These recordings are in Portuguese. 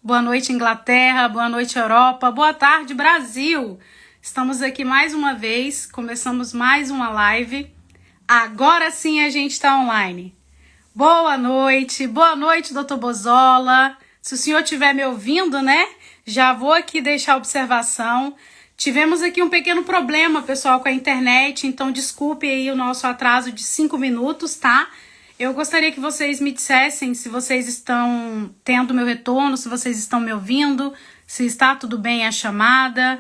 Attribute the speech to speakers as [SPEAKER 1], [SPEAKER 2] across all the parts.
[SPEAKER 1] Boa noite Inglaterra, boa noite Europa, boa tarde Brasil. Estamos aqui mais uma vez, começamos mais uma live. Agora sim a gente está online. Boa noite doutor Bozola. Se o senhor estiver me ouvindo, né? Já vou aqui deixar a observação. Tivemos aqui um pequeno problema, pessoal, com a internet, então desculpe aí o nosso atraso de 5 minutos, tá? Eu gostaria que vocês me dissessem se vocês estão tendo meu retorno, se vocês estão me ouvindo, se está tudo bem a chamada,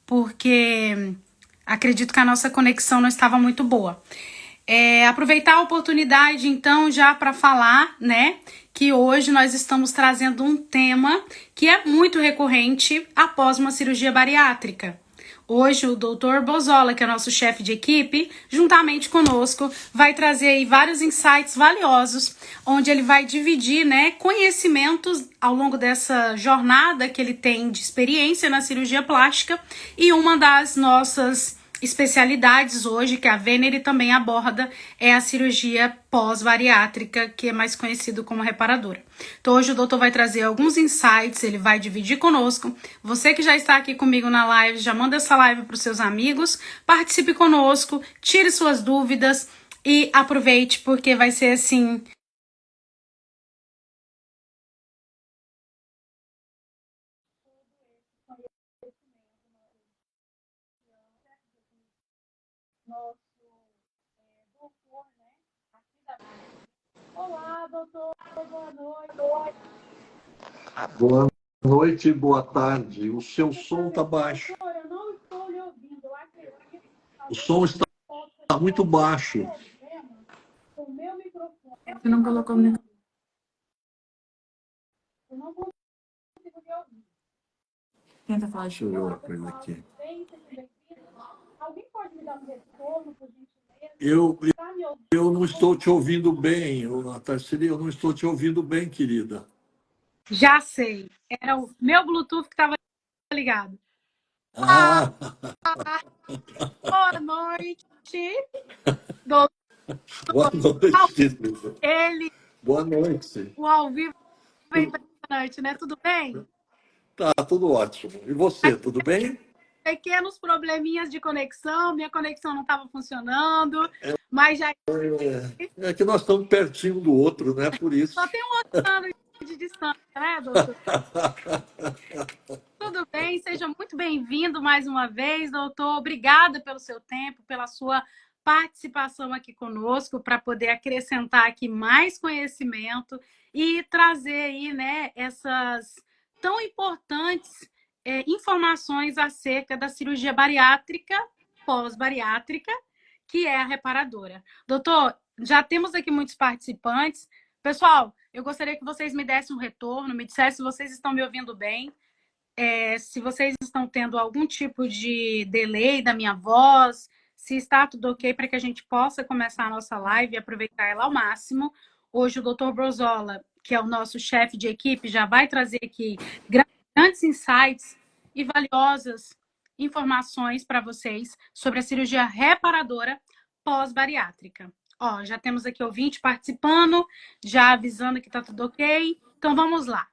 [SPEAKER 1] porque acredito que a nossa conexão não estava muito boa. Aproveitar a oportunidade, então, já para falar, né, que hoje nós estamos trazendo um tema que é muito recorrente após uma cirurgia bariátrica. Hoje o Dr. Bozola, que é nosso chefe de equipe, juntamente conosco, vai trazer aí vários insights valiosos, onde ele vai dividir, né, conhecimentos ao longo dessa jornada que ele tem de experiência na cirurgia plástica, e uma das nossas especialidades hoje, que a Venere também aborda, é a cirurgia pós-bariátrica, que é mais conhecido como reparadora. Então hoje o doutor vai trazer alguns insights, ele vai dividir conosco. Você que já está aqui comigo na live, já manda essa live para os seus amigos, participe conosco, tire suas dúvidas e aproveite, porque vai ser assim... Olá, doutor, boa noite.
[SPEAKER 2] Boa noite, boa tarde. O seu som está baixo.
[SPEAKER 1] Eu não estou lhe ouvindo, eu acredito.
[SPEAKER 2] O som está muito baixo.
[SPEAKER 1] O meu microfone.
[SPEAKER 3] Você não colocou o microfone.
[SPEAKER 1] Eu não consigo lhe ouvir.
[SPEAKER 3] Tenta falar de
[SPEAKER 2] Deixa eu ver uma coisa aqui.
[SPEAKER 1] Alguém pode me dar um retorno, por gentileza?
[SPEAKER 2] Eu não estou te ouvindo bem, Natália. Eu não estou te ouvindo bem, querida.
[SPEAKER 1] Já sei. Era o meu Bluetooth que estava ligado. Boa noite. Doutor.
[SPEAKER 2] Boa noite, querida. Boa noite.
[SPEAKER 1] O ao vivo é impressionante, né? Tudo bem?
[SPEAKER 2] Tá, tudo ótimo. E você, tudo bem?
[SPEAKER 1] Pequenos probleminhas de conexão, minha conexão não estava funcionando, mas já...
[SPEAKER 2] É que nós estamos pertinho do outro, né? Por isso.
[SPEAKER 1] Só tem um outro ano de distância, né, doutor? Tudo bem, seja muito bem-vindo mais uma vez, doutor. Obrigada pelo seu tempo, pela sua participação aqui conosco, para poder acrescentar aqui mais conhecimento e trazer aí, né, essas tão importantes informações acerca da cirurgia bariátrica, pós-bariátrica, que é a reparadora. Doutor, já temos aqui muitos participantes. Pessoal, eu gostaria que vocês me dessem um retorno, me dissessem se vocês estão me ouvindo bem, se vocês estão tendo algum tipo de delay da minha voz, se está tudo ok para que a gente possa começar a nossa live e aproveitar ela ao máximo. Hoje o Dr. Bozola, que é o nosso chefe de equipe, já vai trazer aqui grandes insights e valiosas informações para vocês sobre a cirurgia reparadora pós-bariátrica. Ó, já temos aqui ouvinte participando, já avisando que está tudo ok. Então vamos lá.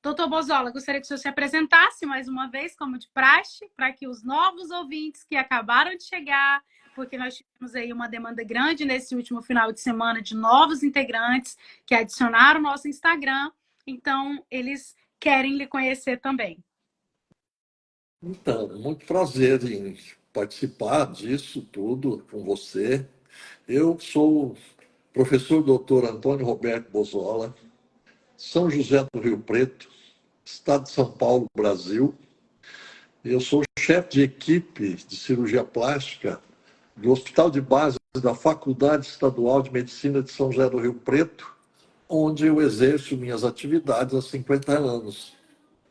[SPEAKER 1] Doutor Bozola, gostaria que o senhor se apresentasse mais uma vez, como de praxe, para que os novos ouvintes que acabaram de chegar, porque nós tivemos aí uma demanda grande nesse último final de semana de novos integrantes que adicionaram o nosso Instagram, então eles querem lhe conhecer também.
[SPEAKER 2] Então, muito prazer em participar disso tudo com você. Eu sou o professor Dr. Antônio Roberto Bozola, São José do Rio Preto, Estado de São Paulo, Brasil. Eu sou chefe de equipe de cirurgia plástica do Hospital de Base da Faculdade Estadual de Medicina de São José do Rio Preto, onde eu exerço minhas atividades há 50 anos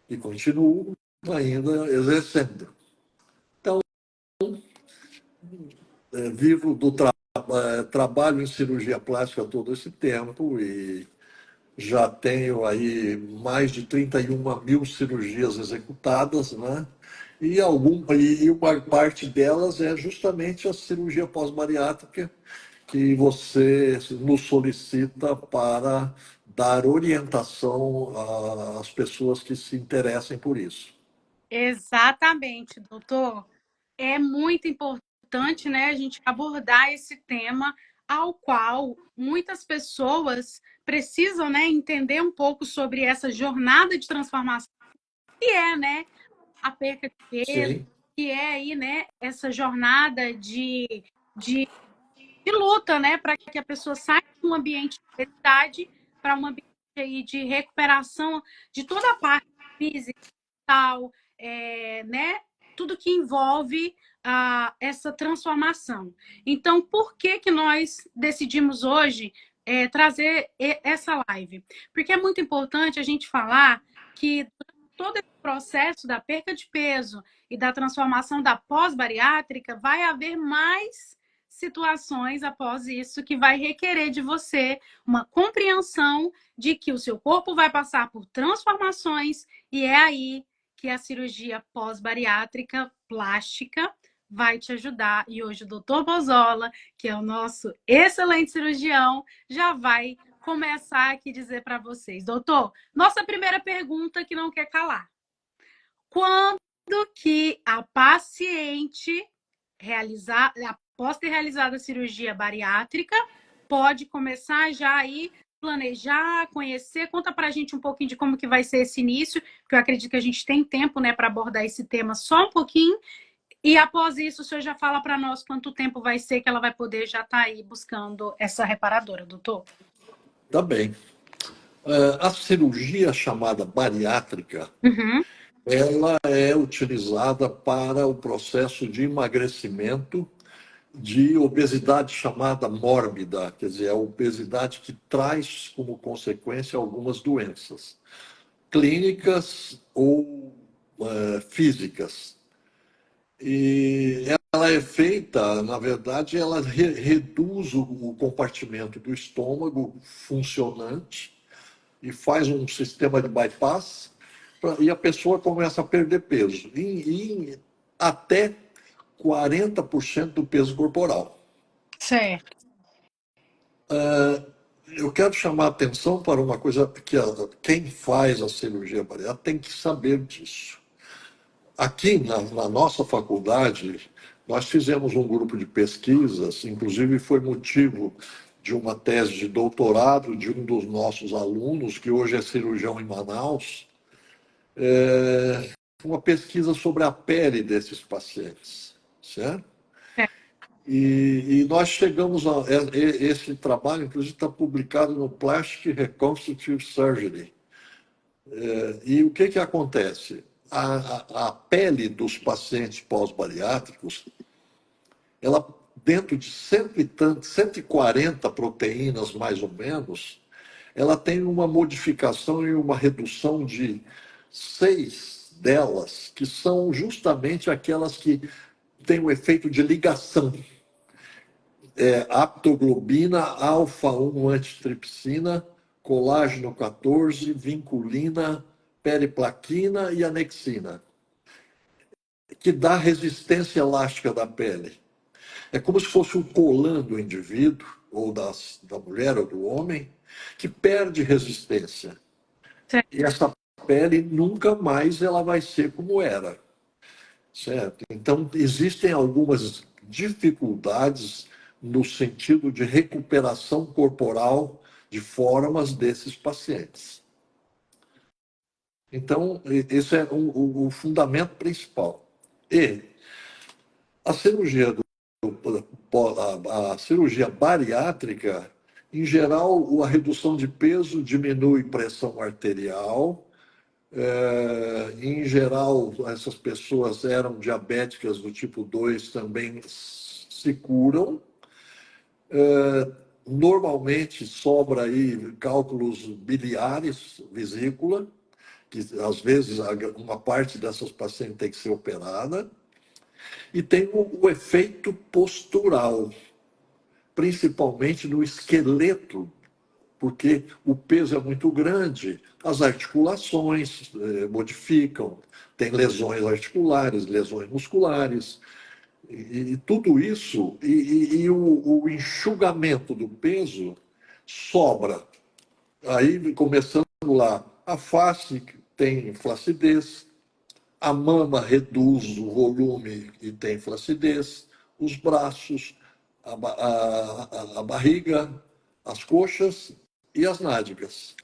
[SPEAKER 2] e continuo ainda exercendo. Então, vivo do trabalho em cirurgia plástica todo esse tempo e já tenho aí mais de 31 mil cirurgias executadas, né? E uma parte delas é justamente a cirurgia pós-bariátrica que você nos solicita para dar orientação às pessoas que se interessem por isso.
[SPEAKER 1] Exatamente, doutor. É muito importante, né, a gente abordar esse tema ao qual muitas pessoas precisam, né, entender um pouco sobre essa jornada de transformação que é, né, a perca de peso,
[SPEAKER 2] Sim,
[SPEAKER 1] que é aí, né, essa jornada de luta, né, para que a pessoa saia de um ambiente de obesidade para um ambiente aí de recuperação de toda a parte física, tal, né, tudo que envolve essa transformação. Então, por que que nós decidimos hoje trazer essa live? Porque é muito importante a gente falar que todo esse processo da perca de peso e da transformação da pós-bariátrica vai haver mais situações após isso que vai requerer de você uma compreensão de que o seu corpo vai passar por transformações e é aí que a cirurgia pós-bariátrica plástica vai te ajudar. E hoje o doutor Bozola, que é o nosso excelente cirurgião, já vai começar aqui a dizer para vocês. Doutor, nossa primeira pergunta que não quer calar. Quando que a paciente após ter realizado a cirurgia bariátrica, pode começar já aí planejar, conhecer? Conta pra gente um pouquinho de como que vai ser esse início, porque eu acredito que a gente tem tempo, né, para abordar esse tema só um pouquinho. E após isso, o senhor já fala para nós quanto tempo vai ser que ela vai poder já estar aí buscando essa reparadora, doutor?
[SPEAKER 2] tá bem. A cirurgia chamada bariátrica,
[SPEAKER 1] Uhum.
[SPEAKER 2] ela é utilizada para o processo de emagrecimento de obesidade chamada mórbida, quer dizer, a obesidade que traz como consequência algumas doenças clínicas ou físicas. E ela é feita, na verdade, ela reduz o compartimento do estômago funcionante e faz um sistema de bypass e a pessoa começa a perder peso em até 40% do peso corporal.
[SPEAKER 1] Certo.
[SPEAKER 2] Eu quero chamar a atenção para uma coisa que quem faz a cirurgia bariátrica tem que saber disso. Aqui na nossa faculdade, nós fizemos um grupo de pesquisas, inclusive foi motivo de uma tese de doutorado de um dos nossos alunos, que hoje é cirurgião em Manaus, uma pesquisa sobre a pele desses pacientes, certo? E nós chegamos a. Esse trabalho, inclusive, está publicado no Plastic Reconstructive Surgery. E o que acontece? A pele dos pacientes pós-bariátricos, ela, dentro de 140 proteínas, mais ou menos, ela tem uma modificação e uma redução de 6 delas, que são justamente aquelas que têm o efeito de ligação. Aptoglobina, alfa-1 antitripsina, colágeno 14, vinculina, periplaquina e anexina, que dá resistência elástica da pele. É como se fosse um colã do indivíduo, ou da mulher ou do homem, que perde resistência.
[SPEAKER 1] Certo.
[SPEAKER 2] E essa pele nunca mais ela vai ser como era. Certo? Então, existem algumas dificuldades no sentido de recuperação corporal de formas desses pacientes. Então, esse é o fundamento principal. E a cirurgia, a cirurgia bariátrica, em geral, a redução de peso diminui pressão arterial. Em geral, essas pessoas eram diabéticas do tipo 2, também se curam. Normalmente sobra aí cálculos biliares, vesícula, que às vezes uma parte dessas pacientes tem que ser operada. E tem o efeito postural, principalmente no esqueleto, porque o peso é muito grande, as articulações modificam, tem lesões articulares, lesões musculares, e tudo isso, e o enxugamento do peso sobra. Aí, começando lá, a face tem flacidez, a mama reduz o volume e tem flacidez, os braços, a barriga, as coxas e as nádegas.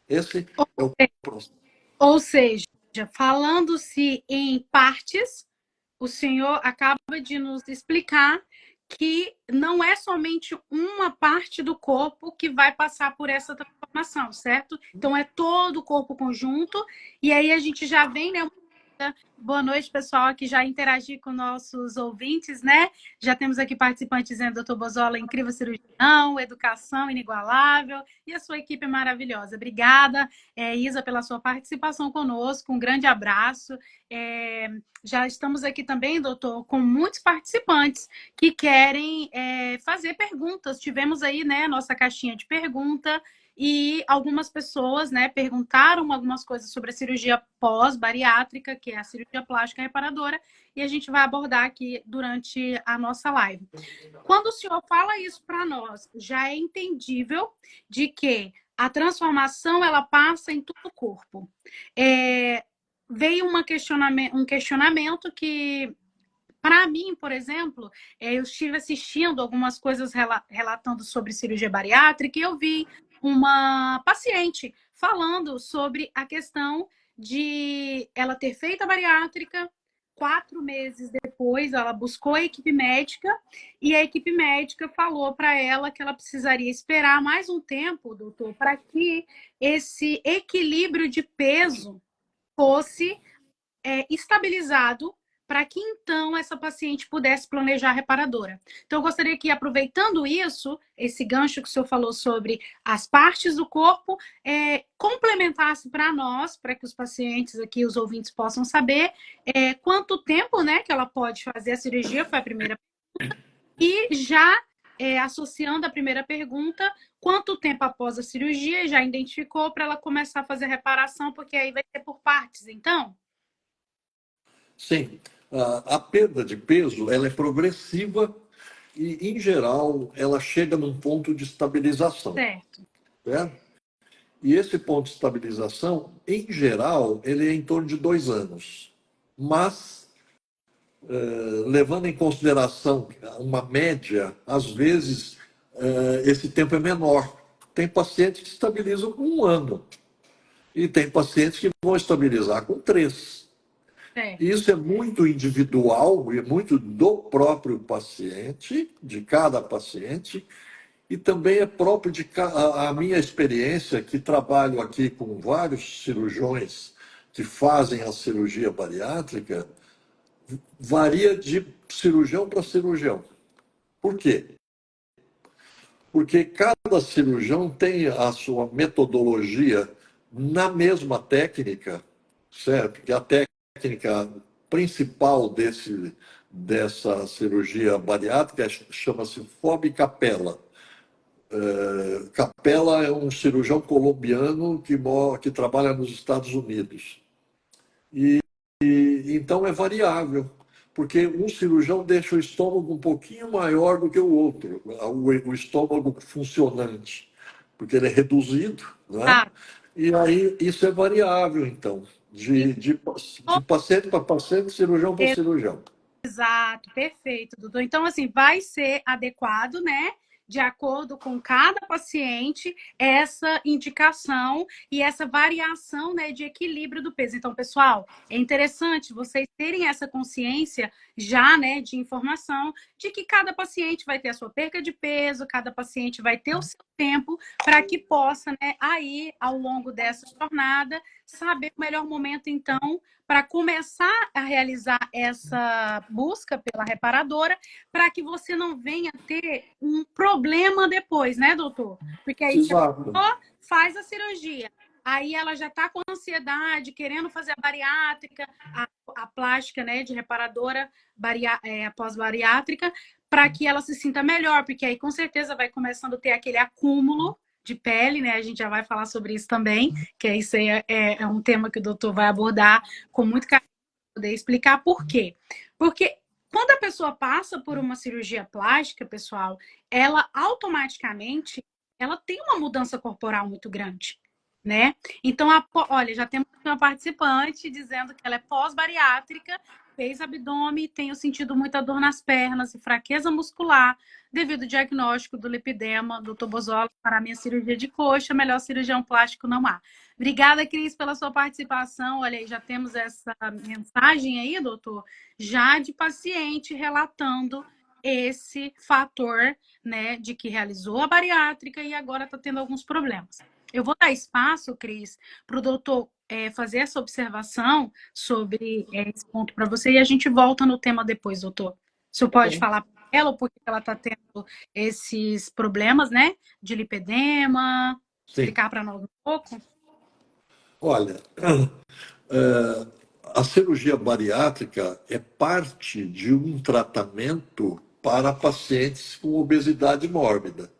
[SPEAKER 2] Esse é o processo.
[SPEAKER 1] Ou seja, falando-se em partes, o senhor acaba de nos explicar que não é somente uma parte do corpo que vai passar por essa transformação, certo? Então é todo o corpo conjunto, e aí a gente já vem, né? Boa noite, pessoal, que já interagi com nossos ouvintes, né? Já temos aqui participantes dizendo, doutor Bozola, incrível cirurgião, educação inigualável, e a sua equipe maravilhosa. Obrigada, Isa, pela sua participação conosco, um grande abraço. Já estamos aqui também, doutor, com muitos participantes que querem fazer perguntas. Tivemos aí, né, nossa caixinha de pergunta, e algumas pessoas, né, perguntaram algumas coisas sobre a cirurgia pós-bariátrica, que é a cirurgia plástica reparadora, e a gente vai abordar aqui durante a nossa live. Quando o senhor fala isso para nós, já é entendível de que a transformação ela passa em todo o corpo. Veio um questionamento que, para mim, por exemplo, eu estive assistindo algumas coisas relatando sobre cirurgia bariátrica e eu vi uma paciente falando sobre a questão de ela ter feito a bariátrica, 4 meses depois ela buscou a equipe médica e a equipe médica falou para ela que ela precisaria esperar mais um tempo, doutor, para que esse equilíbrio de peso fosse estabilizado para que então essa paciente pudesse planejar a reparadora. Então, eu gostaria que, aproveitando isso, esse gancho que o senhor falou sobre as partes do corpo, complementasse para nós, para que os pacientes aqui, os ouvintes, possam saber quanto tempo, né, que ela pode fazer a cirurgia, foi a primeira pergunta, e já associando a primeira pergunta, quanto tempo após a cirurgia já identificou para ela começar a fazer a reparação, porque aí vai ser por partes, então?
[SPEAKER 2] Sim, a perda de peso ela é progressiva e, em geral, ela chega num ponto de estabilização.
[SPEAKER 1] Certo.
[SPEAKER 2] Certo? E esse ponto de estabilização, em geral, ele é em torno de 2 anos. Mas, levando em consideração uma média, às vezes esse tempo é menor. Tem pacientes que estabilizam com 1 ano. E tem pacientes que vão estabilizar com 3. Isso é muito individual e muito do próprio paciente, de cada paciente, e também é próprio de a minha experiência, que trabalho aqui com vários cirurgiões que fazem a cirurgia bariátrica, varia de cirurgião para cirurgião. Por quê? Porque cada cirurgião tem a sua metodologia na mesma técnica, certo? Que a técnica principal dessa cirurgia bariátrica chama-se Fob Capella. Capella é um cirurgião colombiano que trabalha nos Estados Unidos. Então é variável, porque um cirurgião deixa o estômago um pouquinho maior do que o outro, o estômago funcionante, porque ele é reduzido, né? E aí isso é variável, então, de paciente para paciente, cirurgião para cirurgião.
[SPEAKER 1] Exato, perfeito, doutor. Então, assim, vai ser adequado, né? De acordo com cada paciente, essa indicação e essa variação, né, de equilíbrio do peso. Então, pessoal, é interessante vocês terem essa consciência já, né, de informação de que cada paciente vai ter a sua perca de peso, cada paciente vai ter o seu tempo para que possa, né, aí, ao longo dessa jornada, saber o melhor momento, então, para começar a realizar essa busca pela reparadora, para que você não venha ter um problema depois, né, doutor? Porque aí você faz a cirurgia, aí ela já está com ansiedade, querendo fazer a bariátrica, a plástica, né, de reparadora pós-bariátrica, para que ela se sinta melhor, porque aí com certeza vai começando a ter aquele acúmulo de pele, né? A gente já vai falar sobre isso também, que isso aí é um tema que o doutor vai abordar com muito carinho, para poder explicar por quê. Porque quando a pessoa passa por uma cirurgia plástica, pessoal, ela automaticamente ela tem uma mudança corporal muito grande, né? Então, olha, já temos uma participante dizendo que ela é pós-bariátrica, fez abdômen, tenho sentido muita dor nas pernas e fraqueza muscular devido ao diagnóstico do lipedema, doutor Bozola, para a minha cirurgia de coxa, melhor cirurgião plástico não há. Obrigada, Cris, pela sua participação. Olha aí, já temos essa mensagem aí, doutor, já de paciente relatando esse fator, né, de que realizou a bariátrica e agora está tendo alguns problemas. Eu vou dar espaço, Cris, para o doutor fazer essa observação sobre esse ponto para você e a gente volta no tema depois, doutor. O senhor pode falar para ela o porquê ela está tendo esses problemas, né, de lipedema?
[SPEAKER 2] Sim.
[SPEAKER 1] Explicar para nós um pouco?
[SPEAKER 2] Olha, é, a cirurgia bariátrica é parte de um tratamento para pacientes com obesidade mórbida.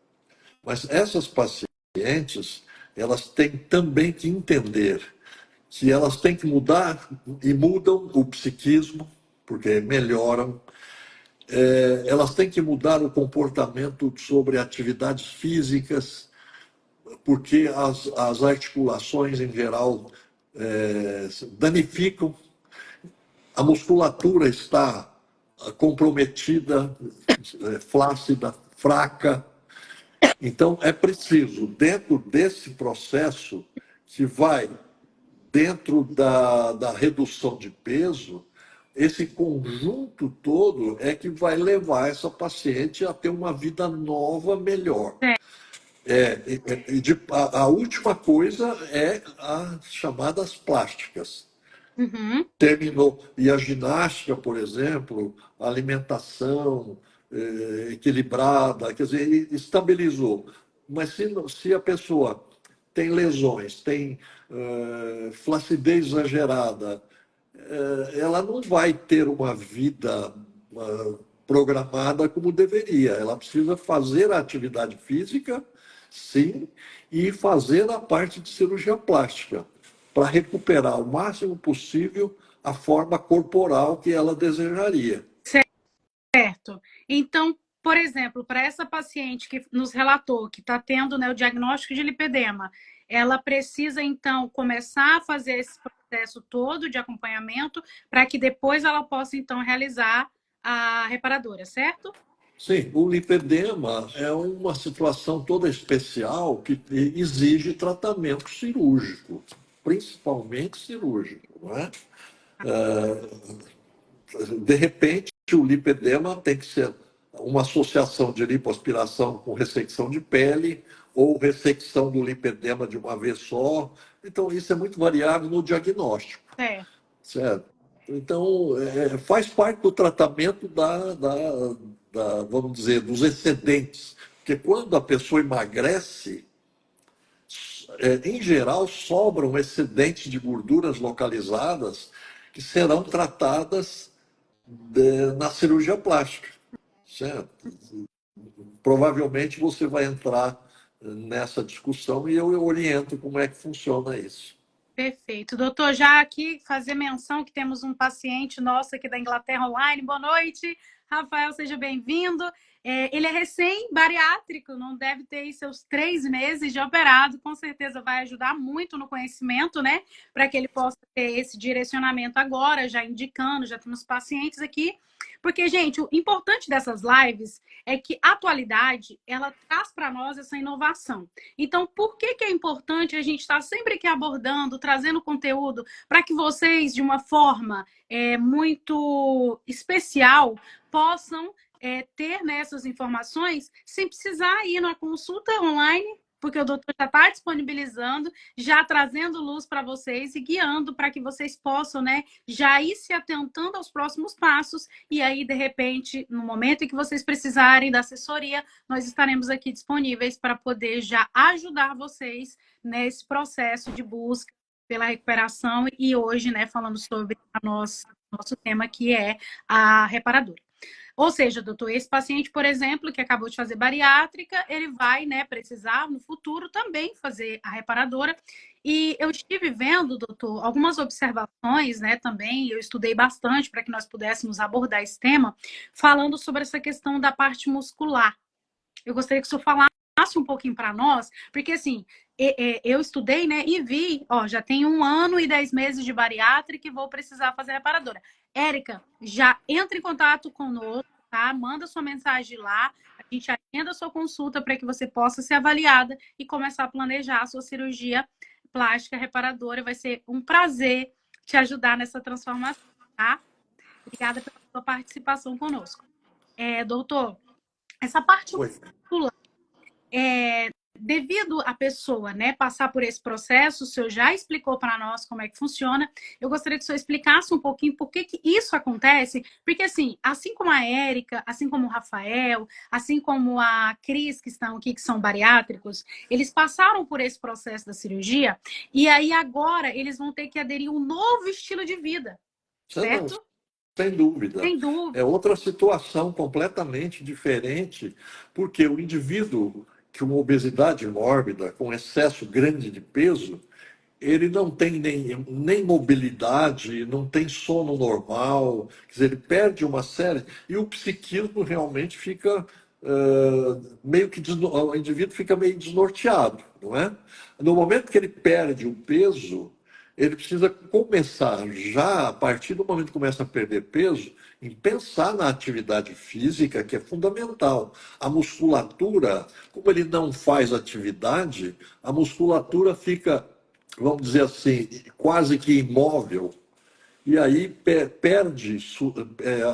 [SPEAKER 2] Mas essas pacientes, elas têm também que entender que elas têm que mudar e mudam o psiquismo, porque melhoram. Elas têm que mudar o comportamento sobre atividades físicas, porque as articulações em geral danificam, a musculatura está comprometida, flácida, fraca. Então, é preciso, dentro desse processo, que vai dentro da redução de peso, esse conjunto todo é que vai levar essa paciente a ter uma vida nova, melhor. A última coisa é as chamadas plásticas.
[SPEAKER 1] Uhum.
[SPEAKER 2] Terminou. E a ginástica, por exemplo, a alimentação equilibrada, quer dizer, estabilizou. Mas se a pessoa tem lesões, tem flacidez exagerada, ela não vai ter uma vida programada como deveria. Ela precisa fazer a atividade física, sim, e fazer a parte de cirurgia plástica, para recuperar o máximo possível a forma corporal que ela desejaria.
[SPEAKER 1] Certo. Então, por exemplo, para essa paciente que nos relatou que está tendo, né, o diagnóstico de lipedema, ela precisa, então, começar a fazer esse processo todo de acompanhamento para que depois ela possa, então, realizar a reparadora, certo?
[SPEAKER 2] Sim, o lipedema é uma situação toda especial que exige tratamento cirúrgico, principalmente cirúrgico, não é? De repente, o lipedema tem que ser uma associação de lipoaspiração com ressecção de pele ou ressecção do lipedema de uma vez só. Então, isso é muito variável no diagnóstico,
[SPEAKER 1] É.
[SPEAKER 2] certo? Então, faz parte do tratamento vamos dizer, dos excedentes. Porque quando a pessoa emagrece, em geral, sobram excedentes de gorduras localizadas que serão tratadas na cirurgia plástica, certo? Provavelmente você vai entrar nessa discussão e eu oriento como é que funciona isso.
[SPEAKER 1] Perfeito. Doutor, já aqui fazer menção que temos um paciente nosso aqui da Inglaterra online. Boa noite, Rafael, seja bem-vindo. Ele é recém-bariátrico, não deve ter seus 3 meses de operado, com certeza vai ajudar muito no conhecimento, né? Para que ele possa ter esse direcionamento agora, já indicando, já temos pacientes aqui. Porque, gente, o importante dessas lives é que a atualidade, ela traz para nós essa inovação. Então, por que é importante a gente estar sempre aqui abordando, trazendo conteúdo para que vocês, de uma forma muito especial, possam ter nessas informações sem precisar ir na consulta online, porque o doutor já está disponibilizando, já trazendo luz para vocês e guiando para que vocês possam, né, já ir se atentando aos próximos passos e aí, de repente, no momento em que vocês precisarem da assessoria, nós estaremos aqui disponíveis para poder já ajudar vocês nesse processo de busca pela recuperação e hoje, né, falando sobre nosso tema que é a reparadora. Ou seja, doutor, esse paciente, por exemplo, que acabou de fazer bariátrica, ele vai, né, precisar no futuro também fazer a reparadora. E eu estive vendo, doutor, algumas observações, né, também, eu estudei bastante para que nós pudéssemos abordar esse tema, falando sobre essa questão da parte muscular. Eu gostaria que o senhor falasse um pouquinho para nós, porque assim, eu estudei, né, e vi, ó, já tem 1 ano e 10 meses de bariátrica e vou precisar fazer reparadora. Érica, já entra em contato conosco, tá? Manda sua mensagem lá, a gente agenda a sua consulta para que você possa ser avaliada e começar a planejar a sua cirurgia plástica reparadora. Vai ser um prazer te ajudar nessa transformação, tá? Obrigada pela sua participação conosco. Doutor, essa parte
[SPEAKER 2] Oi.
[SPEAKER 1] devido a pessoa, né, passar por esse processo, o senhor já explicou para nós como é que funciona. Eu gostaria que o senhor explicasse um pouquinho por que isso acontece, porque assim como a Érica, assim como o Rafael, assim como a Cris, que estão aqui, que são bariátricos, eles passaram por esse processo da cirurgia e aí agora eles vão ter que aderir a um novo estilo de vida,
[SPEAKER 2] Não,
[SPEAKER 1] certo?
[SPEAKER 2] sem dúvida.
[SPEAKER 1] Sem dúvida.
[SPEAKER 2] É outra situação completamente diferente, porque o indivíduo com uma obesidade mórbida, com excesso grande de peso, ele não tem nem mobilidade, não tem sono normal, quer dizer, ele perde uma série, e o psiquismo realmente fica meio que, o indivíduo fica meio desnorteado, não é? No momento que ele perde o peso, ele precisa começar já, a partir do momento que começa a perder peso, em pensar na atividade física, que é fundamental. A musculatura, como ele não faz atividade, a musculatura fica, vamos dizer assim, quase que imóvel. E aí perde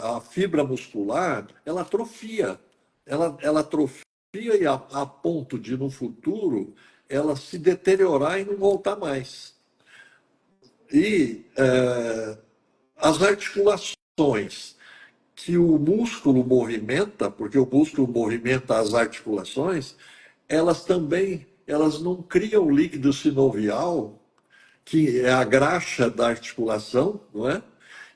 [SPEAKER 2] a fibra muscular, ela atrofia. Ela atrofia e a ponto de, no futuro, ela se deteriorar e não voltar mais. E as articulações que o músculo movimenta, porque o músculo movimenta as articulações, elas também, elas não criam líquido sinovial, que é a graxa da articulação, não é?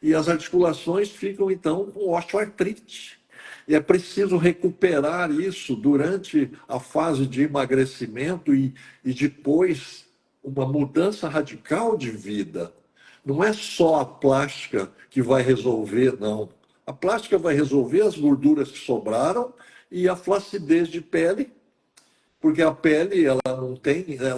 [SPEAKER 2] E as articulações ficam, então, com osteoartrite. E é preciso recuperar isso durante a fase de emagrecimento e depois uma mudança radical de vida. Não é só a plástica que vai resolver, não. A plástica vai resolver as gorduras que sobraram e a flacidez de pele, porque a pele ela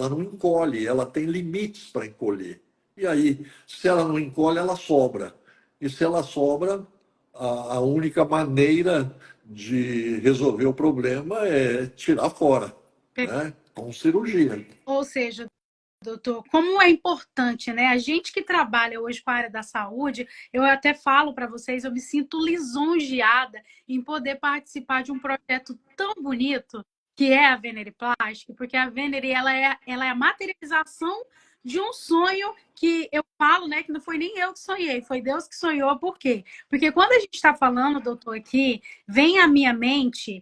[SPEAKER 2] não encolhe, ela tem limites para encolher. E aí, se ela não encolhe, ela sobra. E se ela sobra, a única maneira de resolver o problema é tirar fora, né? Com cirurgia.
[SPEAKER 1] Ou seja, doutor, como é importante, né? A gente que trabalha hoje com a área da saúde, eu até falo para vocês, eu me sinto lisonjeada em poder participar de um projeto tão bonito que é a Venere Plastic, porque a Venere ela é a materialização de um sonho que eu falo, né, que não foi nem eu que sonhei, foi Deus que sonhou. Por quê? Porque quando a gente está falando, doutor, aqui, vem à minha mente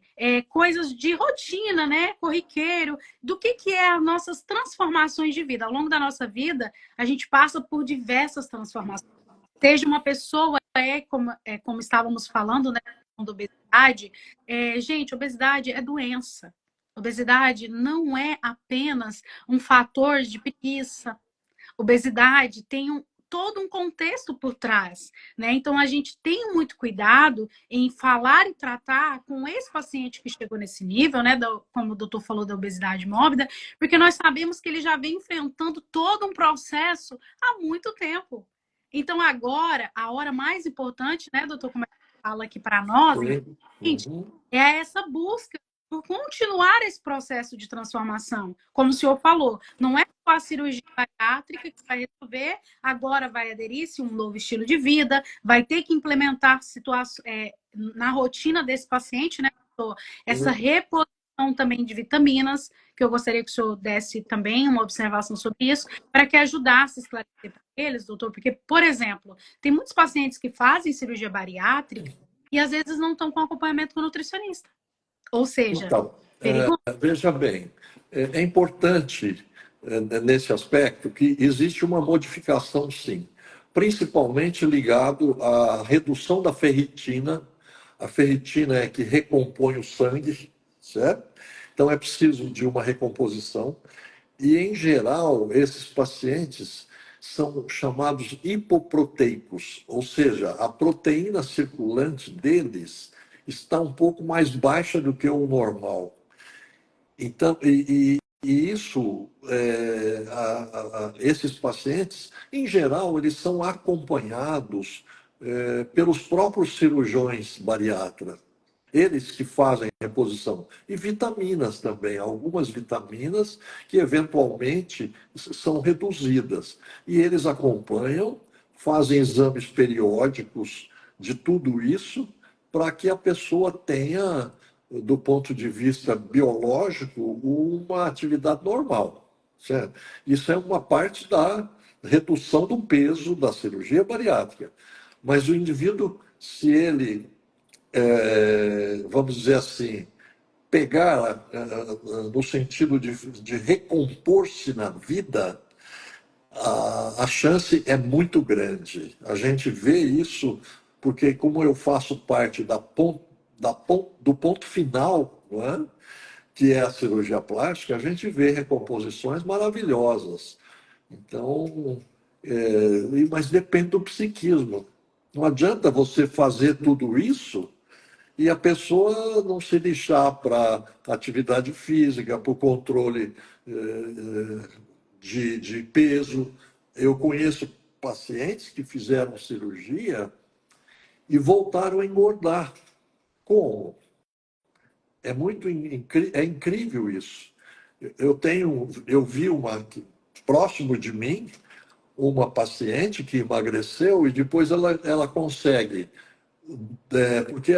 [SPEAKER 1] coisas de rotina, né, corriqueiro, do que é as nossas transformações de vida. Ao longo da nossa vida, a gente passa por diversas transformações. Seja uma pessoa, como estávamos falando, né, da obesidade. Gente, obesidade é doença. Obesidade não é apenas um fator de preguiça. Obesidade tem todo um contexto por trás, né? Então a gente tem muito cuidado em falar e tratar com esse paciente que chegou nesse nível, né? Como o doutor falou da obesidade mórbida, porque nós sabemos que ele já vem enfrentando todo um processo há muito tempo. Então agora, a hora mais importante, né, doutor, como fala aqui para nós,
[SPEAKER 2] Uhum.
[SPEAKER 1] é essa busca por continuar esse processo de transformação. Como o senhor falou, não é só a cirurgia bariátrica que vai resolver, agora vai aderir-se um novo estilo de vida, vai ter que implementar na rotina desse paciente, né, doutor, essa reposição também de vitaminas, que eu gostaria que o senhor desse também uma observação sobre isso, para que ajudasse a esclarecer para eles, doutor, porque, por exemplo, tem muitos pacientes que fazem cirurgia bariátrica e às vezes não estão com acompanhamento com o nutricionista. Ou seja,
[SPEAKER 2] Então,
[SPEAKER 1] perigoso.
[SPEAKER 2] veja bem, é importante nesse aspecto que existe uma modificação, sim, principalmente ligado à redução da ferritina. A ferritina é que recompõe o sangue, certo? Então é preciso de uma recomposição. E, em geral, esses pacientes são chamados hipoproteicos, ou seja, a proteína circulante deles está um pouco mais baixa do que o normal. Então, e isso, esses pacientes, em geral, eles são acompanhados pelos próprios cirurgiões bariatras. Eles que fazem reposição. E vitaminas também, algumas vitaminas que eventualmente são reduzidas. E eles acompanham, fazem exames periódicos de tudo isso, para que a pessoa tenha, do ponto de vista biológico, uma atividade normal. Certo? Isso é uma parte da redução do peso da cirurgia bariátrica. Mas o indivíduo, se ele vamos dizer assim, pegar no sentido de recompor-se na vida, a chance é muito grande. A gente vê isso porque, como eu faço parte do ponto final, não é? Que é a cirurgia plástica, a gente vê recomposições maravilhosas. Então, mas depende do psiquismo. Não adianta você fazer tudo isso e a pessoa não se lixar para atividade física, para o controle de peso. Eu conheço pacientes que fizeram cirurgia e voltaram a engordar. Como? É incrível isso. Eu vi próximo de mim uma paciente que emagreceu e depois ela consegue porque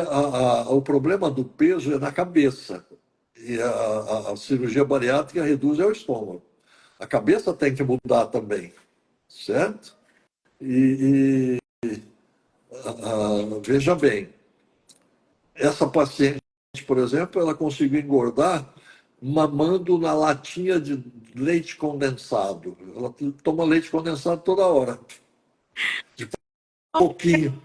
[SPEAKER 2] o problema do peso é na cabeça. E a cirurgia bariátrica reduz ao estômago. A cabeça tem que mudar também, certo? E veja bem, essa paciente, por exemplo, ela conseguiu engordar mamando na latinha de leite condensado. Ela toma leite condensado toda hora, de pouquinho.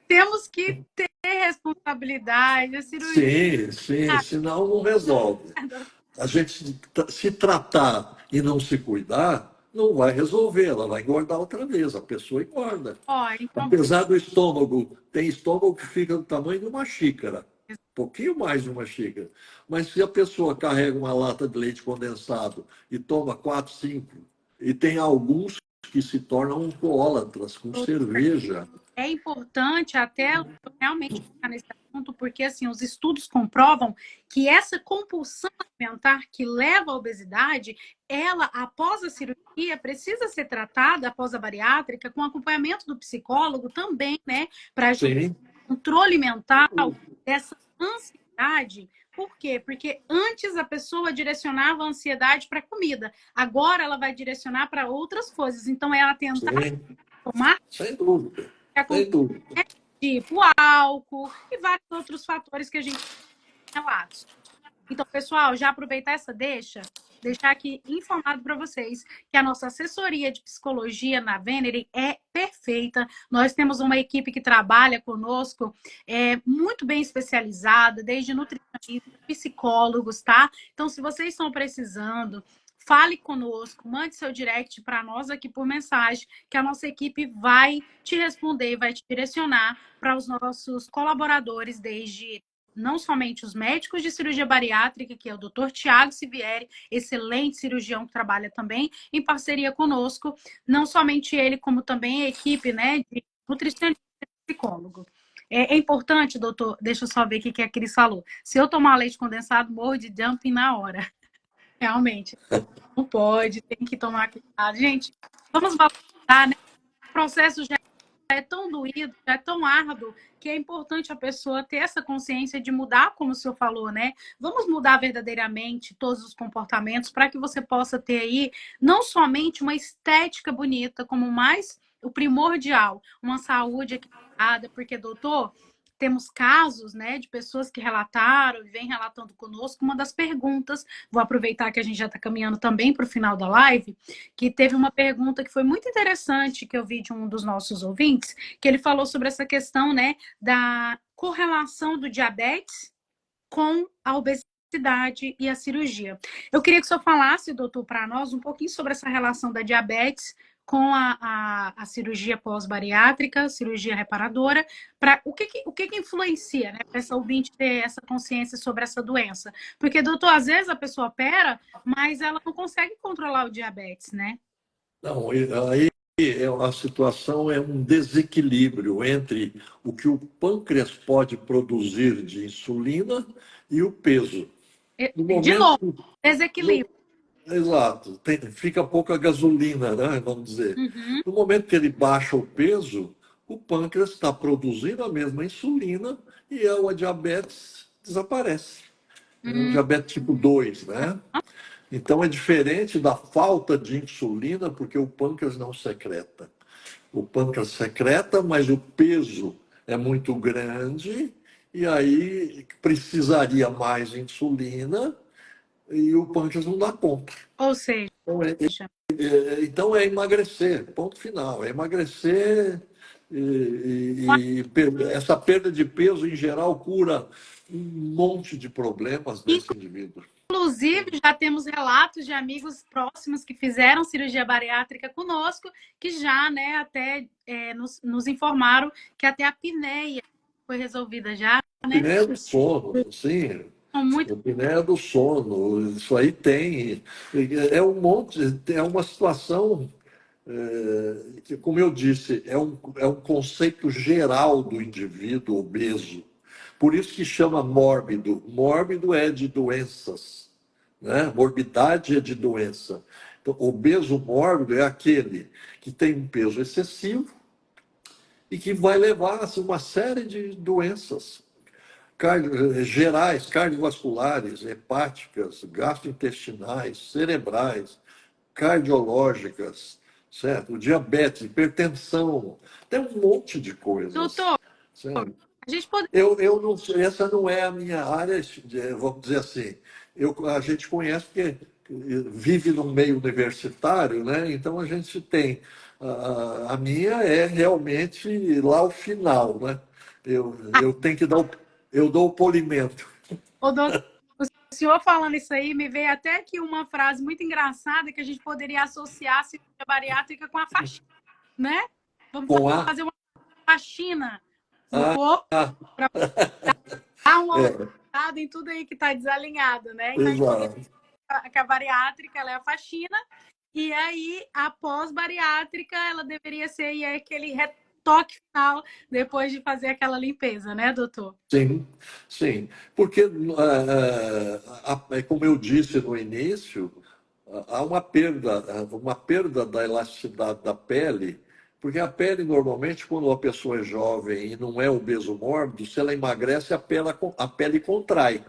[SPEAKER 1] Temos que ter responsabilidade, a cirurgia.
[SPEAKER 2] Sim, sim, senão não resolve. A gente se tratar e não se cuidar, não vai resolver, ela vai engordar outra vez, a pessoa engorda.
[SPEAKER 1] Ó, então,
[SPEAKER 2] Apesar do estômago, tem estômago que fica do tamanho de uma xícara, um pouquinho mais de uma xícara. Mas se a pessoa carrega uma lata de leite condensado e toma 4, 5, e tem alguns que se tornam alcoólatras com cerveja.
[SPEAKER 1] é importante até realmente ficar nesse assunto, porque assim, os estudos comprovam que essa compulsão alimentar que leva à obesidade, ela, após a cirurgia, precisa ser tratada, após a bariátrica, com acompanhamento do psicólogo também, né? Para ajudar
[SPEAKER 2] Sim,
[SPEAKER 1] no controle mental dessa ansiedade. Por quê? Porque antes a pessoa direcionava a ansiedade para a comida, agora ela vai direcionar para outras coisas. Então, ela tentar
[SPEAKER 2] sim,
[SPEAKER 1] tomar
[SPEAKER 2] sem dúvida, sem dúvida.
[SPEAKER 1] tipo álcool e vários outros fatores que a gente tem relatos. Então, pessoal, já aproveitar essa deixar aqui informado para vocês que a nossa assessoria de psicologia na Venerey é perfeita. Nós temos uma equipe que trabalha conosco, muito bem especializada, desde nutricionistas, psicólogos, tá? Então, se vocês estão precisando, fale conosco, mande seu direct para nós aqui por mensagem, que a nossa equipe vai te responder, vai te direcionar para os nossos colaboradores, desde não somente os médicos de cirurgia bariátrica, que é o Dr. Tiago Sivieri, excelente cirurgião que trabalha também em parceria conosco, não somente ele, como também a equipe, né, de nutricionista e psicólogo. É importante, doutor, deixa eu só ver o que a Cris falou. Se eu tomar leite condensado, morro de jumping na hora. Realmente, não pode, tem que tomar cuidado. Gente, vamos valorizar, né? O processo já é tão doído, já é tão árduo, que é importante a pessoa ter essa consciência de mudar, como o senhor falou, né? Vamos mudar verdadeiramente todos os comportamentos para que você possa ter aí não somente uma estética bonita, como mais o primordial, uma saúde equilibrada, porque, doutor, temos casos, né, de pessoas que relataram e vêm relatando conosco. Uma das perguntas, vou aproveitar que a gente já está caminhando também para o final da live, que teve uma pergunta que foi muito interessante, que eu vi de um dos nossos ouvintes, que ele falou sobre essa questão, né, da correlação do diabetes com a obesidade e a cirurgia. Eu queria que o senhor falasse, doutor, para nós um pouquinho sobre essa relação da diabetes com a cirurgia pós-bariátrica, cirurgia reparadora, o que influencia, né, para essa ouvinte ter essa consciência sobre essa doença? Porque, doutor, às vezes a pessoa opera, mas ela não consegue controlar o diabetes, né?
[SPEAKER 2] Não, aí a situação é um desequilíbrio entre o que o pâncreas pode produzir de insulina e o peso. No
[SPEAKER 1] De novo,
[SPEAKER 2] momento,
[SPEAKER 1] desequilíbrio.
[SPEAKER 2] exato, fica pouca gasolina, né, vamos dizer.
[SPEAKER 1] Uhum.
[SPEAKER 2] No momento que ele baixa o peso, o pâncreas está produzindo a mesma insulina e a diabetes desaparece. É o diabetes tipo 2, né? Então é diferente da falta de insulina, porque o pâncreas não secreta. O pâncreas secreta, mas o peso é muito grande e aí precisaria mais insulina e o pâncreas não dá conta.
[SPEAKER 1] Ou seja,
[SPEAKER 2] Então então é emagrecer, ponto final. É emagrecer essa perda de peso, em geral, cura um monte de problemas desse indivíduo.
[SPEAKER 1] inclusive, já temos relatos de amigos próximos que fizeram cirurgia bariátrica conosco, que já, né, até nos informaram que até a apneia foi resolvida já, né?
[SPEAKER 2] Apneia do sono, sim.
[SPEAKER 1] Muito
[SPEAKER 2] Apneia do sono, isso aí tem. É um monte, é uma situação que, como eu disse, é um conceito geral do indivíduo obeso. Por isso que chama mórbido. Mórbido é de doenças, né? Morbidade é de doença. Então, obeso mórbido é aquele que tem um peso excessivo e que vai levar a uma série de doenças gerais, cardiovasculares, hepáticas, gastrointestinais, cerebrais, cardiológicas, certo? Diabetes, hipertensão, tem um monte de coisas.
[SPEAKER 1] doutor,
[SPEAKER 2] Certo?
[SPEAKER 1] a gente pode.
[SPEAKER 2] Eu não sei, essa não é a minha área, vamos dizer assim. A gente conhece porque vive no meio universitário, né? Então a gente tem. A minha é realmente lá o final, né? Eu tenho que dar eu dou o polimento.
[SPEAKER 1] Ô, doutor, o senhor falando isso aí, me veio até aqui uma frase muito engraçada que a gente poderia associar a cirurgia bariátrica com a faxina, né? Vamos
[SPEAKER 2] Com a.
[SPEAKER 1] fazer uma faxina no corpo para dar uma olhada em tudo aí que está desalinhado, né? Então, a gente poderia
[SPEAKER 2] Exato.
[SPEAKER 1] que a bariátrica ela é a faxina, e aí a pós-bariátrica ela deveria ser aí, aquele retoque final depois de fazer aquela limpeza, né, doutor?
[SPEAKER 2] Sim, sim. Porque, como eu disse no início, há uma perda da elasticidade da pele, porque a pele, normalmente, quando a pessoa é jovem e não é obeso mórbido, se ela emagrece, a pele contrai.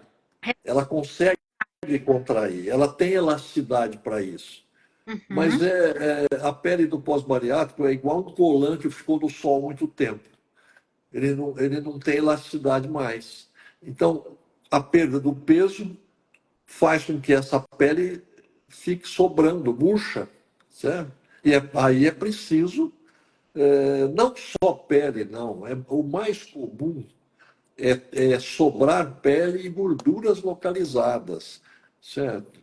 [SPEAKER 2] Ela consegue contrair, ela tem elasticidade para isso. Mas
[SPEAKER 1] Uhum.
[SPEAKER 2] a pele do pós-bariátrico é igual um colante que ficou no sol muito tempo. Ele não tem elasticidade mais. Então, a perda do peso faz com que essa pele fique sobrando, murcha, certo? E aí é preciso, não só pele, não. O mais comum é sobrar pele e gorduras localizadas, certo?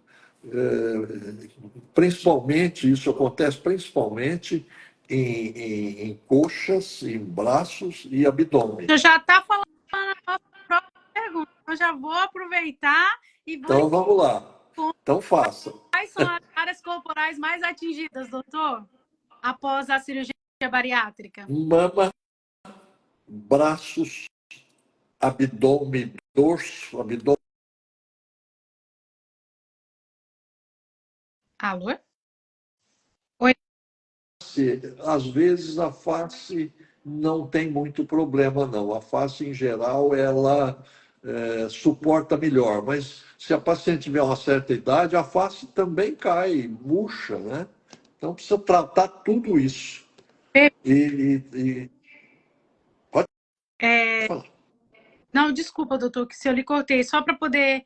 [SPEAKER 2] Principalmente, isso acontece principalmente em coxas, em braços e abdômen.
[SPEAKER 1] Você já está falando a nossa própria pergunta. Eu já vou aproveitar e vou lhe
[SPEAKER 2] Então vamos lá. Então faça.
[SPEAKER 1] quais são as áreas corporais mais atingidas, doutor, após a cirurgia bariátrica?
[SPEAKER 2] Mama, braços, abdômen, dorso, abdômen.
[SPEAKER 1] Alô? Oi?
[SPEAKER 2] Às vezes a face não tem muito problema, não. A face, em geral, ela suporta melhor. Mas se a paciente tiver uma certa idade, a face também cai, murcha, né? Então precisa tratar tudo isso. Pode falar.
[SPEAKER 1] Não, desculpa, doutor, que se eu lhe cortei, só para poder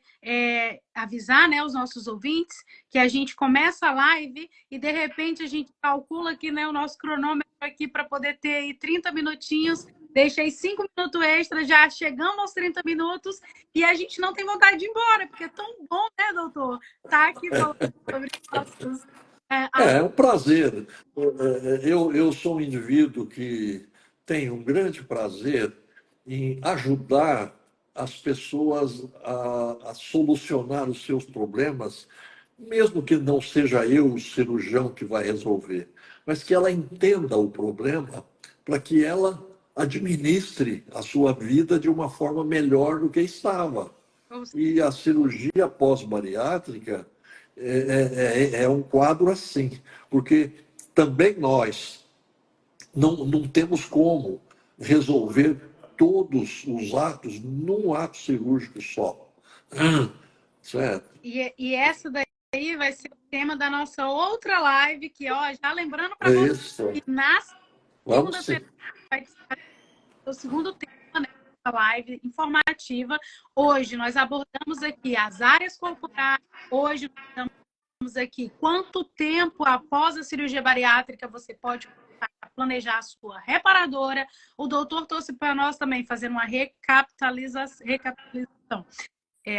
[SPEAKER 1] avisar, né, os nossos ouvintes que a gente começa a live e de repente a gente calcula aqui, né, o nosso cronômetro aqui para poder ter aí 30 minutinhos, deixei 5 minutos extra, já chegamos aos 30 minutos e a gente não tem vontade de ir embora, porque é tão bom, né, doutor, tá aqui falando sobre nossos
[SPEAKER 2] É um prazer. Eu sou um indivíduo que tem um grande prazer em ajudar as pessoas a solucionar os seus problemas, mesmo que não seja eu o cirurgião que vai resolver, mas que ela entenda o problema para que ela administre a sua vida de uma forma melhor do que estava. E a cirurgia pós-bariátrica é um quadro assim, porque também nós não temos como resolver todos os atos num ato cirúrgico só. Certo?
[SPEAKER 1] E essa daí vai ser o tema da nossa outra live, que, ó, já lembrando para
[SPEAKER 2] É
[SPEAKER 1] você,
[SPEAKER 2] isso.
[SPEAKER 1] que na
[SPEAKER 2] Vamos sim.
[SPEAKER 1] segunda-feira vai ser o segundo tema, né, da live informativa. Hoje nós abordamos aqui as áreas corporais, hoje nós estamos aqui quanto tempo após a cirurgia bariátrica você pode planejar a sua reparadora. O doutor trouxe para nós também fazendo uma recapitalização.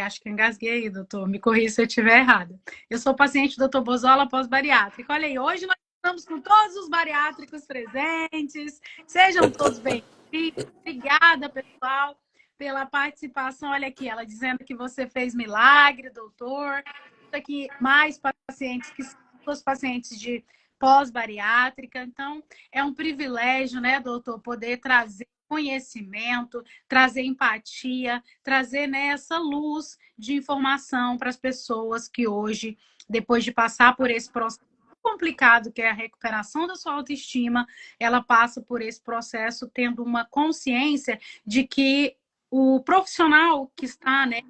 [SPEAKER 1] Acho que eu engasguei aí, doutor. Me corrija se eu estiver errada. Eu sou paciente do doutor Bozola pós-bariátrico. Olha aí, hoje nós estamos com todos os bariátricos presentes. Sejam todos bem-vindos. Obrigada, pessoal, pela participação. Olha aqui, ela dizendo que você fez milagre, doutor. Aqui, mais pacientes que são os pacientes de pós-bariátrica. Então, é um privilégio, né, doutor, poder trazer conhecimento, trazer empatia, trazer nessa luz de informação para as pessoas que hoje, depois de passar por esse processo complicado que é a recuperação da sua autoestima, ela passa por esse processo tendo uma consciência de que o profissional que está, né,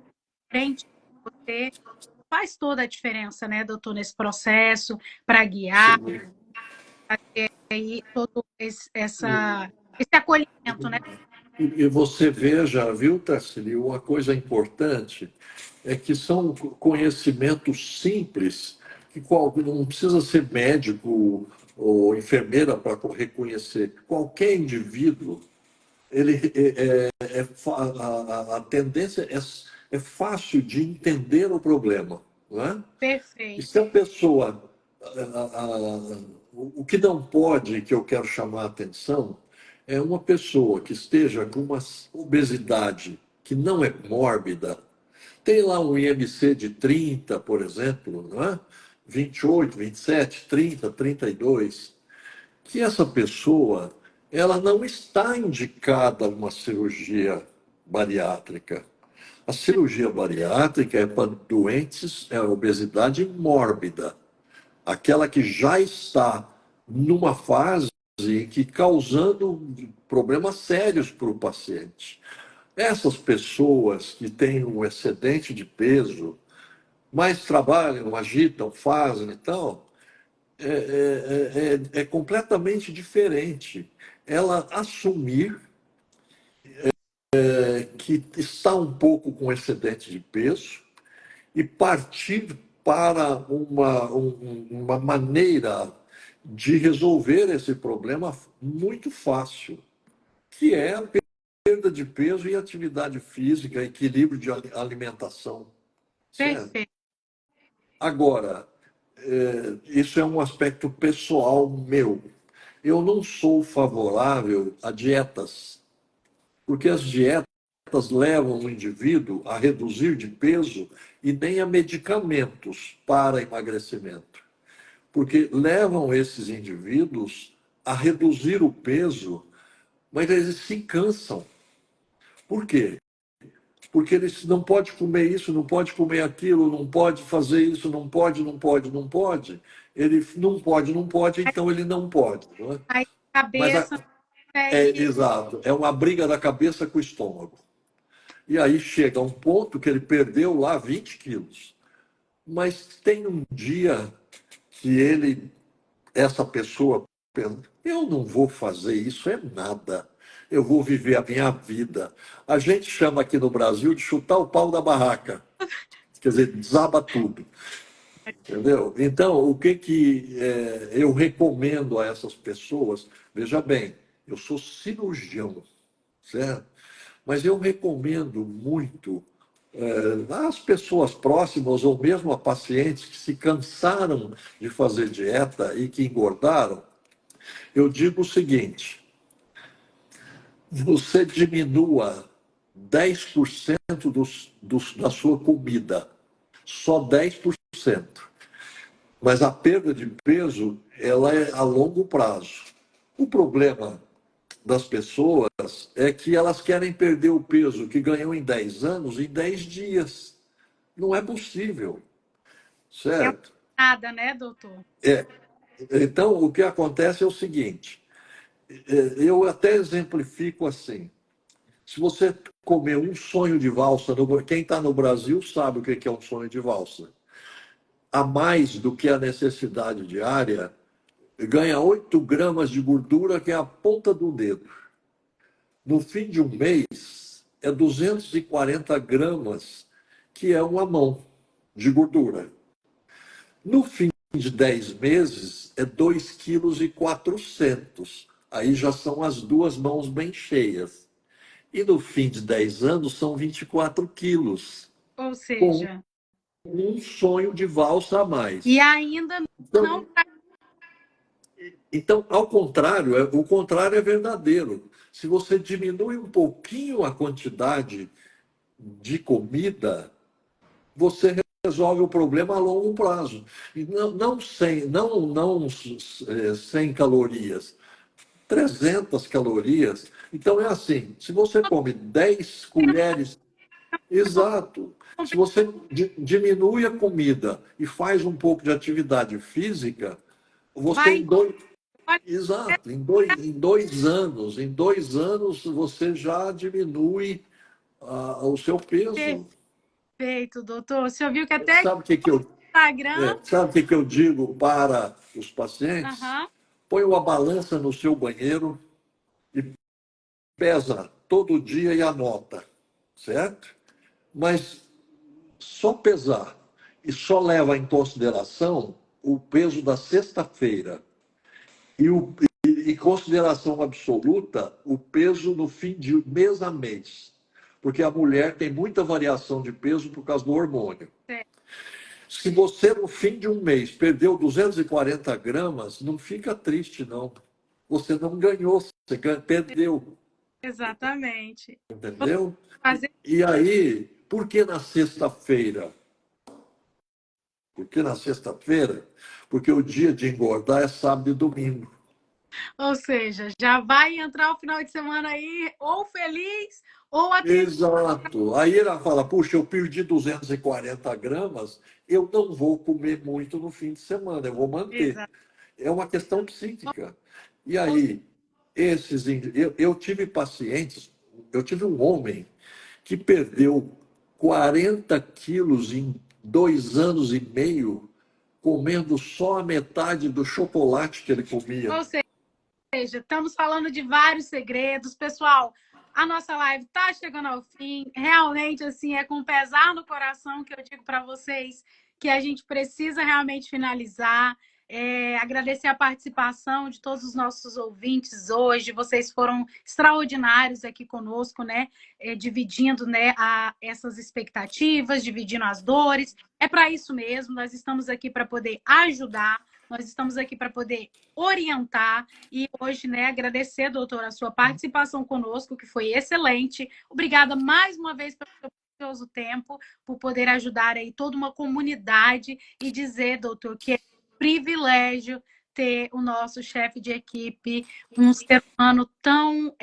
[SPEAKER 1] frente a você faz toda a diferença, né, doutor, nesse processo para guiar aí todo esse acolhimento, né?
[SPEAKER 2] E você veja, viu, Tarsili, uma coisa importante é que são conhecimentos simples, que não precisa ser médico ou enfermeira para reconhecer. Qualquer indivíduo, ele a tendência é fácil de entender o problema, não é? E
[SPEAKER 1] Perfeito.
[SPEAKER 2] se a pessoa, o que não pode, que eu quero chamar a atenção, é uma pessoa que esteja com uma obesidade que não é mórbida, tem lá um IMC de 30, por exemplo, não é? 28, 27, 30, 32, que essa pessoa ela não está indicada a uma cirurgia bariátrica. A cirurgia bariátrica é para doentes, é obesidade mórbida, aquela que já está numa fase que causando problemas sérios para o paciente. Essas pessoas que têm um excedente de peso, mas trabalham, agitam, fazem e tal, é completamente diferente. Ela assumir que está um pouco com excedente de peso e partir para uma maneira de resolver esse problema muito fácil, que é a perda de peso e atividade física, equilíbrio de alimentação. Certo?
[SPEAKER 1] Perfeito.
[SPEAKER 2] Agora, isso é um aspecto pessoal meu. Eu não sou favorável a dietas, porque as dietas levam o indivíduo a reduzir de peso e nem a medicamentos para emagrecimento, porque levam esses indivíduos a reduzir o peso, mas eles se cansam. Por quê? Porque eles não pode comer isso, não pode comer aquilo, não pode fazer isso, não pode, não pode, não pode. Ele não pode, não pode, então ele não pode. Não é?
[SPEAKER 1] Aí
[SPEAKER 2] Mas
[SPEAKER 1] cabeça
[SPEAKER 2] exato, é uma briga da cabeça com o estômago. E aí chega um ponto que ele perdeu lá 20 quilos. Mas tem um dia que essa pessoa pensa, eu não vou fazer isso, é nada. Eu vou viver a minha vida. A gente chama aqui no Brasil de chutar o pau da barraca. Quer dizer, desaba tudo. Entendeu? Então, o que eu recomendo a essas pessoas? Veja bem, eu sou cirurgião, certo? Mas eu recomendo muito As pessoas próximas ou mesmo a pacientes que se cansaram de fazer dieta e que engordaram, eu digo o seguinte: você diminua 10% da sua comida, só 10%. Mas a perda de peso, ela é a longo prazo. O problema das pessoas é que elas querem perder o peso que ganhou em 10 anos em 10 dias. Não é possível,
[SPEAKER 1] É
[SPEAKER 2] certo?
[SPEAKER 1] nada, né, doutor?
[SPEAKER 2] É. Então, o que acontece é o seguinte: eu até exemplifico assim. Se você comer um sonho de valsa, quem está no Brasil sabe o que é um sonho de valsa. A mais do que a necessidade diária, ganha 8 gramas de gordura, que é a ponta do dedo. No fim de um mês, é 240 gramas, que é uma mão de gordura. No fim de 10 meses, é 2,4 kg. Aí já são as duas mãos bem cheias. E no fim de 10 anos, são 24 quilos,
[SPEAKER 1] Ou
[SPEAKER 2] com
[SPEAKER 1] seja,
[SPEAKER 2] um sonho de valsa a mais.
[SPEAKER 1] e ainda não.
[SPEAKER 2] Então, ao contrário, o contrário é verdadeiro. Se você diminui um pouquinho a quantidade de comida, você resolve o problema a longo prazo. E não 100, não 100 calorias, 300 calorias. Então é assim, se você come 10 colheres, exato. Se você diminui a comida e faz um pouco de atividade física, você
[SPEAKER 1] Vai.
[SPEAKER 2] em dois, exato, em dois anos você já diminui o seu peso.
[SPEAKER 1] Perfeito, doutor. Você viu que até aqui
[SPEAKER 2] Sabe o que que
[SPEAKER 1] no
[SPEAKER 2] eu,
[SPEAKER 1] Instagram.
[SPEAKER 2] sabe o que que eu digo para os pacientes?
[SPEAKER 1] Aham.
[SPEAKER 2] Põe uma balança no seu banheiro e pesa todo dia e anota, certo? Mas só pesar e só leva em consideração o peso da sexta-feira e, em consideração absoluta o peso no fim de mês a mês. Porque a mulher tem muita variação de peso por causa do hormônio. Se você, no fim de um mês, perdeu 240 gramas, não fica triste, não. Você não ganhou, você perdeu,
[SPEAKER 1] Exatamente.
[SPEAKER 2] entendeu?
[SPEAKER 1] Fazer,
[SPEAKER 2] E aí, por que na sexta-feira? Por que na sexta-feira? Porque o dia de engordar é sábado e domingo.
[SPEAKER 1] ou seja, já vai entrar o final de semana aí ou feliz ou aquele.
[SPEAKER 2] Exato. Aí ela fala, puxa, eu perdi 240 gramas, eu não vou comer muito no fim de semana, eu vou manter.
[SPEAKER 1] Exato.
[SPEAKER 2] É uma questão psíquica. E aí, eu tive pacientes, eu tive um homem que perdeu 40 quilos em 2 anos e meio, comendo só a metade do chocolate que ele comia.
[SPEAKER 1] Ou seja, estamos falando de vários segredos. Pessoal, a nossa live está chegando ao fim. Realmente, assim, é com pesar no coração que eu digo para vocês que a gente precisa realmente finalizar. Agradecer a participação de todos os nossos ouvintes hoje. Vocês foram extraordinários aqui conosco, né? Dividindo, né, essas expectativas, dividindo as dores. É para isso mesmo. Nós estamos aqui para poder ajudar. Nós estamos aqui para poder orientar e hoje, né, agradecer, doutor, a sua participação conosco, que foi excelente. Obrigada mais uma vez pelo seu precioso tempo, por poder ajudar aí toda uma comunidade e dizer, doutor, que é um privilégio ter o nosso chefe de equipe, um ser humano tão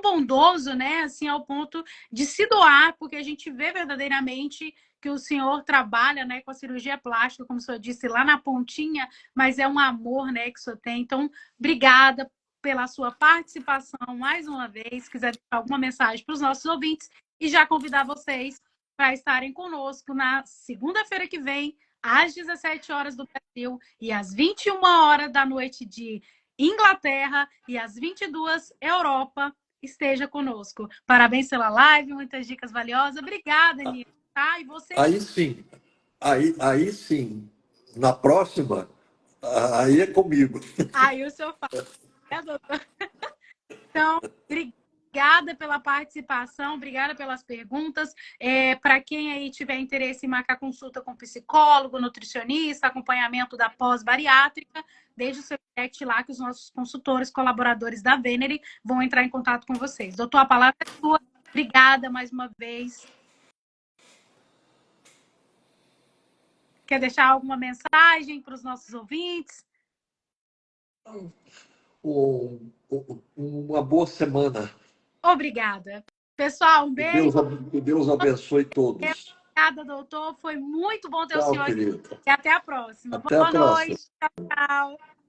[SPEAKER 1] bondoso, né, assim, ao ponto de se doar, porque a gente vê verdadeiramente que o senhor trabalha, né, com a cirurgia plástica, como o senhor disse, lá na pontinha, mas é um amor, né, que o senhor tem. Então, obrigada pela sua participação mais uma vez. Se quiser deixar alguma mensagem para os nossos ouvintes e já convidar vocês para estarem conosco na segunda-feira que vem, às 17 horas do Brasil e às 21 horas da noite de Inglaterra e às 22 Europa. Esteja conosco. Parabéns pela live, muitas dicas valiosas. Obrigada, Nina. Tá? E você.
[SPEAKER 2] Aí sim, na próxima, aí é comigo.
[SPEAKER 1] Aí o senhor fala, né, doutor? Então, obrigada. obrigada pela participação, obrigada pelas perguntas. Para quem aí tiver interesse em marcar consulta com psicólogo, nutricionista, acompanhamento da pós-bariátrica, deixe o seu direct lá que os nossos consultores, colaboradores da Venery vão entrar em contato com vocês. Doutor, a palavra é sua. Obrigada mais uma vez. Quer deixar alguma mensagem para os nossos ouvintes?
[SPEAKER 2] Uma boa semana.
[SPEAKER 1] Obrigada. Pessoal, um beijo.
[SPEAKER 2] Que Deus abençoe todos.
[SPEAKER 1] Obrigada, doutor. Foi muito bom ter o
[SPEAKER 2] Tchau,
[SPEAKER 1] senhor aqui.
[SPEAKER 2] querido.
[SPEAKER 1] E até a próxima.
[SPEAKER 2] Até
[SPEAKER 1] Boa
[SPEAKER 2] a próxima.
[SPEAKER 1] noite. Tchau, tchau.